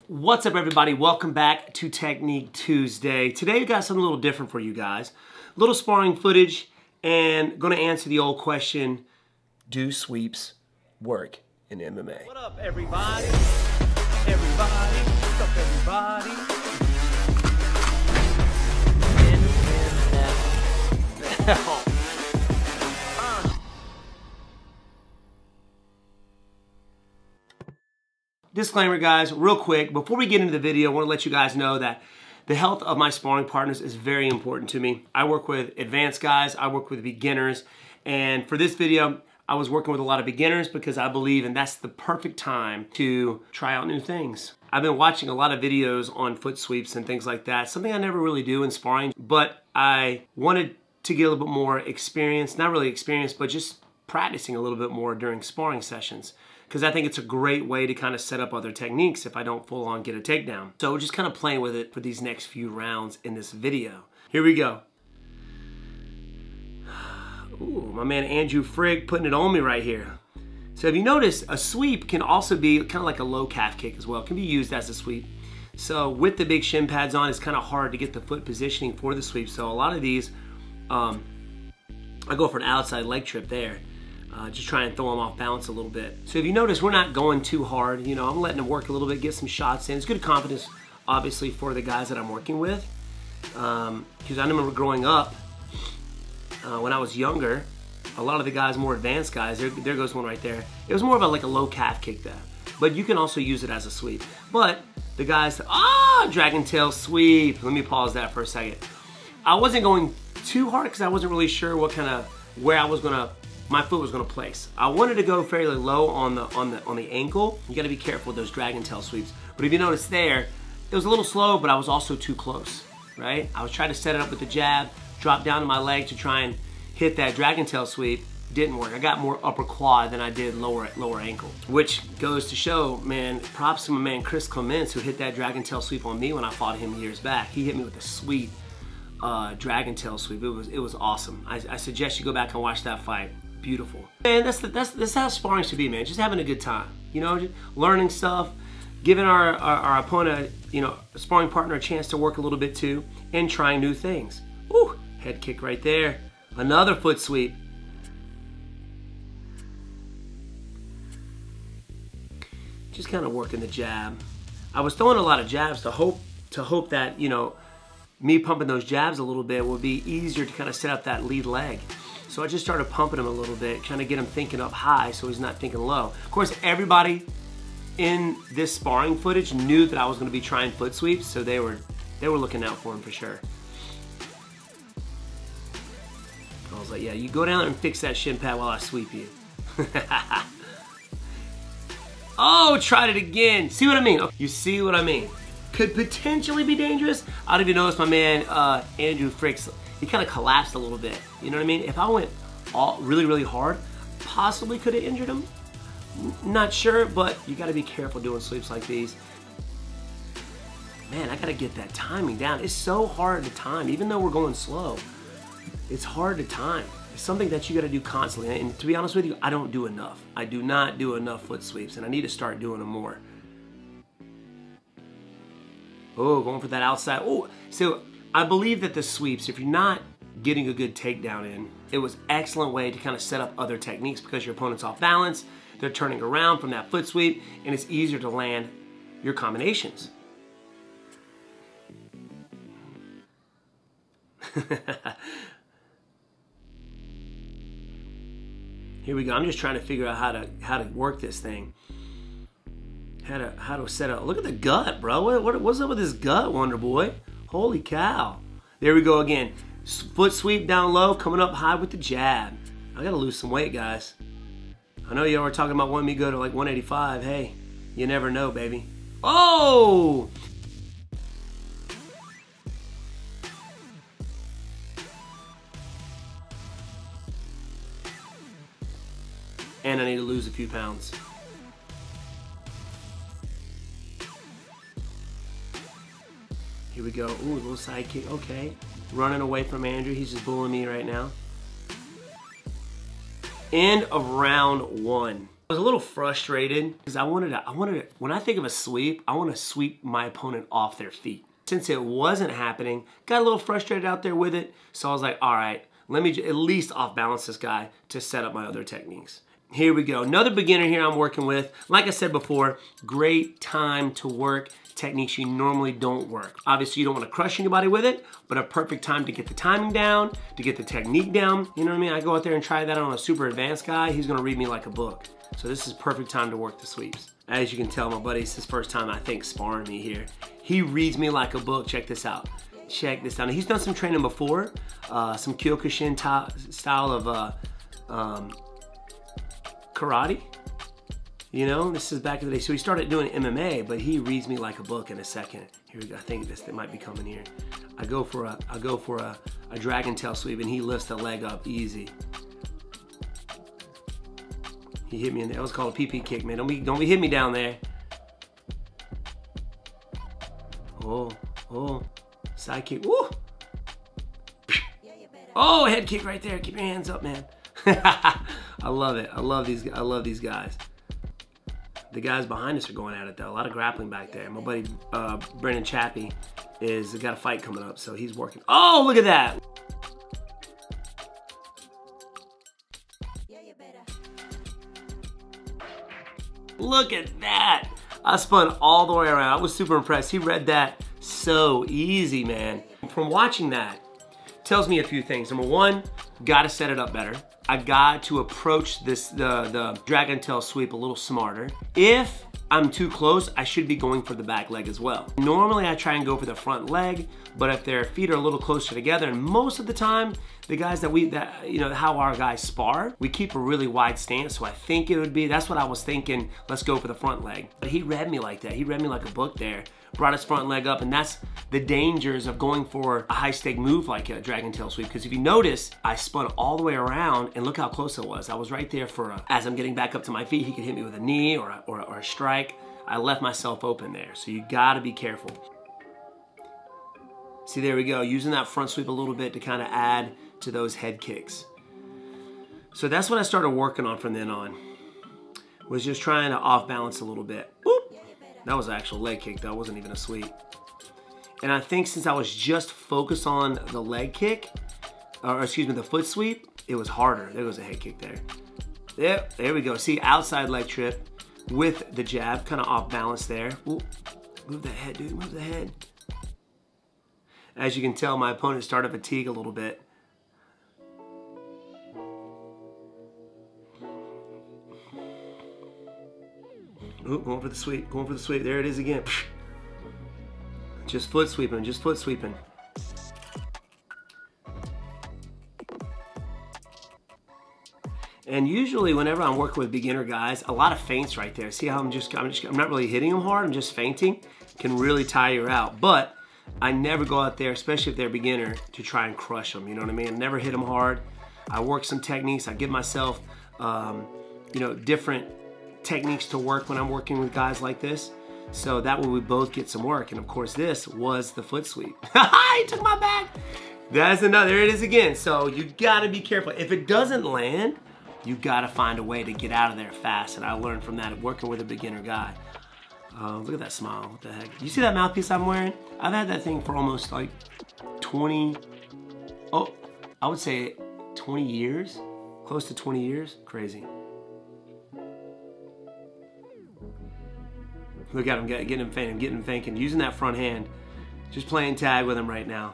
What's up, everybody? Welcome back to Technique Tuesday. Today we got something a little different for you guys. Little sparring footage and going to answer the old question, do sweeps work in MMA? What up, everybody? What's up, everybody? Disclaimer, guys, real quick, before we get into the video, I want to let you guys know that the health of my sparring partners is very important to me. I work with advanced guys, I work with beginners, and for this video, I was working with a lot of beginners because I believe, and that's the perfect time to try out new things. I've been watching a lot of videos on foot sweeps and things like that, something I never really do in sparring, but I wanted to get a little bit more experience, not really experience, but just practicing a little bit more during sparring sessions, because I think it's a great way to kind of set up other techniques if I don't full on get a takedown. So we're just kind of playing with it for these next few rounds in this video. Here we go. Ooh, my man Andrew Frigg putting it on me right here. So if you notice, a sweep can also be kind of like a low calf kick as well. It can be used as a sweep. So with the big shin pads on, it's kind of hard to get the foot positioning for the sweep. So a lot of these, I go for an outside leg trip there. Just try and throw them off balance a little bit. So if you notice, we're not going too hard. You know, I'm letting them work a little bit, get some shots in. It's good confidence, obviously, for the guys that I'm working with. Because I remember growing up, when I was younger, a lot of the guys, more advanced guys, there goes one right there. It was more of like a low calf kick there. But you can also use it as a sweep. But the guys, dragon tail sweep. Let me pause that for a second. I wasn't going too hard because I wasn't really sure what kind of, where I was gonna, my foot was gonna place. I wanted to go fairly low on the ankle. You gotta be careful with those dragon tail sweeps. But if you notice there, it was a little slow, but I was also too close, right? I was trying to set it up with the jab, drop down to my leg to try and hit that dragon tail sweep. Didn't work. I got more upper quad than I did lower ankle. Which goes to show, man, props to my man Chris Clements, who hit that dragon tail sweep on me when I fought him years back. He hit me with a sweet dragon tail sweep. It was awesome. I suggest you go back and watch that fight. Beautiful. Man, that's how sparring should be, man. Just having a good time. You know, just learning stuff, giving our opponent, you know, a sparring partner a chance to work a little bit too, and trying new things. Ooh, head kick right there. Another foot sweep. Just kind of working the jab. I was throwing a lot of jabs to hope that, you know, me pumping those jabs a little bit would be easier to kind of set up that lead leg. So I just started pumping him a little bit, trying to get him thinking up high so he's not thinking low. Of course, everybody in this sparring footage knew that I was going to be trying foot sweeps, so they were looking out for him for sure. I was like, yeah, you go down and fix that shin pad while I sweep you. Oh, tried it again. See what I mean? You see what I mean? Could potentially be dangerous. I don't even notice my man Andrew Fricks. He kind of collapsed a little bit. You know what I mean? If I went really hard, possibly could have injured him. Not sure, but you got to be careful doing sweeps like these. Man, I got to get that timing down. It's so hard to time, even though we're going slow. It's hard to time. It's something that you got to do constantly. And to be honest with you, I don't do enough. I do not do enough foot sweeps, and I need to start doing them more. Oh, going for that outside. Oh, so I believe that the sweeps, if you're not getting a good takedown in, it was an excellent way to kind of set up other techniques because your opponent's off balance, they're turning around from that foot sweep, and it's easier to land your combinations. Here we go. I'm just trying to figure out how to work this thing. How to set up. Look at the gut, bro. What's up with this gut, Wonderboy? Holy cow. There we go again. Foot sweep down low, coming up high with the jab. I gotta lose some weight, guys. I know y'all were talking about wanting me to go to like 185. Hey, you never know, baby. Oh! And I need to lose a few pounds. Here we go. Ooh, a little side kick. Okay. Running away from Andrew. He's just bullying me right now. End of round one. I was a little frustrated because I wanted to, when I think of a sweep, I want to sweep my opponent off their feet. Since it wasn't happening, got a little frustrated out there with it, so I was like, all right, let me at least off balance this guy to set up my other techniques. Here we go, another beginner here I'm working with. Like I said before, great time to work techniques you normally don't work. Obviously, you don't want to crush anybody with it, but a perfect time to get the timing down, to get the technique down. You know what I mean? I go out there and try that on a super advanced guy, he's gonna read me like a book. So this is perfect time to work the sweeps. As you can tell, my buddy, it's his first time, I think, sparring me here. He reads me like a book. Check this out. Check this out. He's done some training before, some Kyokushin style of karate. You know, this is back in the day. So he started doing MMA, but he reads me like a book in a second. Here we go. I think this might be coming here. I go for a dragon tail sweep, and he lifts the leg up easy. He hit me in there. That was called a PP kick, man. Don't be hitting me down there. Oh, side kick. Woo! Oh, head kick right there. Keep your hands up, man. I love it. I love these guys. The guys behind us are going at it though. A lot of grappling back there. My buddy Brendan Chappie is got a fight coming up, so he's working. Oh, look at that! Look at that! I spun all the way around. I was super impressed. He read that so easy, man. From watching that, tells me a few things. Number one, gotta set it up better. I got to approach the dragon tail sweep a little smarter. If I'm too close, I should be going for the back leg as well. Normally I try and go for the front leg, but if their feet are a little closer together, and most of the time, the guys how our guys spar, we keep a really wide stance, so I think it would be, that's what I was thinking, let's go for the front leg. But he read me like that. He read me like a book there. Brought his front leg up, and that's the dangers of going for a high stake move like a dragon tail sweep. Because if you notice, I spun all the way around, and look how close I was. I was right there for as I'm getting back up to my feet, he could hit me with a knee or a strike. I left myself open there, so you gotta be careful. See, there we go, using that front sweep a little bit to kind of add to those head kicks. So that's what I started working on from then on, was just trying to off balance a little bit. Whoop. That was an actual leg kick though, it wasn't even a sweep. And I think since I was just focused on the leg kick, or excuse me, the foot sweep, it was harder. There goes a head kick there. There we go. See, outside leg trip with the jab, kind of off balance there. Ooh, move the head, dude, move the head. As you can tell, my opponent started to fatigue a little bit. Ooh, going for the sweep, going for the sweep. There it is again. Just foot sweeping, just foot sweeping. And usually whenever I'm working with beginner guys, a lot of feints right there. See how I'm not really hitting them hard, I'm just feinting. Can really tire you out. But I never go out there, especially if they're a beginner, to try and crush them, you know what I mean? I never hit them hard. I work some techniques, I give myself, different techniques to work when I'm working with guys like this. So that way we both get some work. And of course this was the foot sweep. He took my back. That's another, there it is again. So you gotta be careful. If it doesn't land, you gotta find a way to get out of there fast. And I learned from that working with a beginner guy. Look at that smile, what the heck? You see that mouthpiece I'm wearing? I've had that thing for almost like 20 years, close to 20 years, crazy. Look at him, getting him fainting, getting him thinking, using that front hand. Just playing tag with him right now.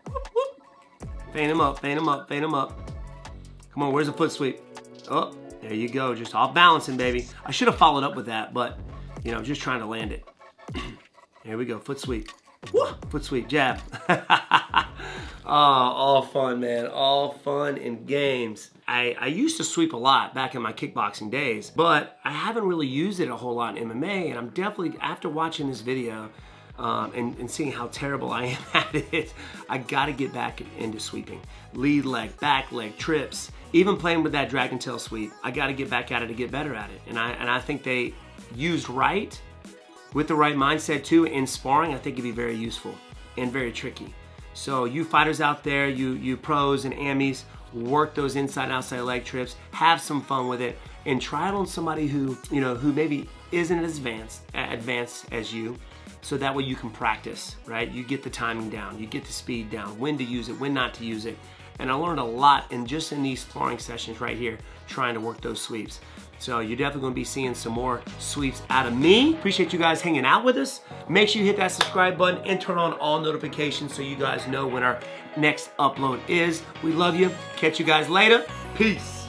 Whoop, whoop. Feint him up, feint him up, feint him up. Come on, where's the foot sweep? Oh, there you go, just off balancing, baby. I should have followed up with that, but, just trying to land it. Here we go, foot sweep. Woo, foot sweep, jab. Oh, all fun, man, all fun and games. I used to sweep a lot back in my kickboxing days, but I haven't really used it a whole lot in MMA, and I'm definitely, after watching this video and seeing how terrible I am at it, I gotta get back into sweeping. Lead leg, back leg, trips, even playing with that dragon tail sweep, I gotta get back at it to get better at it. And I think they used right, with the right mindset too, in sparring, I think it'd be very useful and very tricky. So you fighters out there, you pros and amis, work those inside and outside leg trips, have some fun with it, and try it on somebody who, you know, who maybe isn't as advanced as you, so that way you can practice, right? You get the timing down, you get the speed down, when to use it, when not to use it. And I learned a lot in just in these sparring sessions right here, trying to work those sweeps. So you're definitely gonna be seeing some more sweeps out of me. Appreciate you guys hanging out with us. Make sure you hit that subscribe button and turn on all notifications so you guys know when our next upload is. We love you. Catch you guys later. Peace.